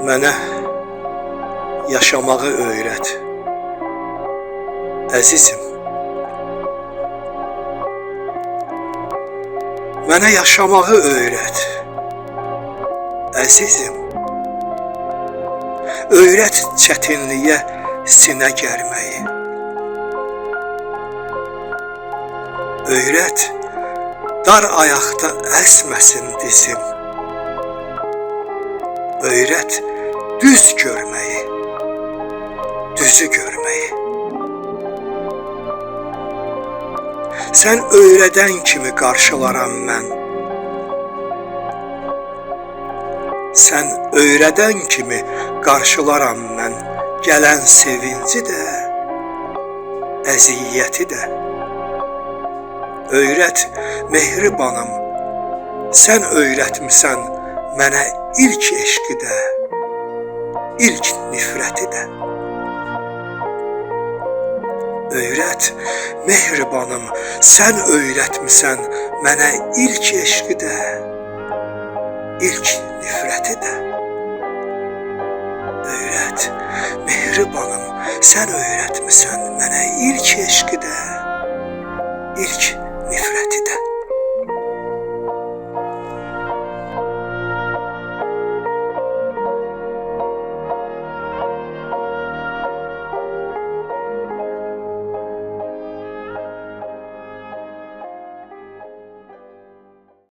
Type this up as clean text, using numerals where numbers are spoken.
Mənə yaşamağı öyrət, əzizim. Mənə yaşamağı öyrət, əzizim. Öyrət çətinliyə sinə gərməyi. Öyrət dar ayaqda əsməsin dizim. Öyrət düz görməyi, düzü görməyi. Sən öyrədən kimi qarşılaram mən. Sən öyrədən kimi qarşılaram mən. Gələn sevinci də, əziyyəti də. Öyrət mehribanım, sən öyrətmisən mənə ilk eşqi də, ilk nifrəti də. Öyrət mehribanım, sən öyrətmisən mənə ilk eşqi də, ilk nifrəti də. Öyrət mehribanım, sən öyrətmisən mənə ilk eşqi də, ilk nifrəti də.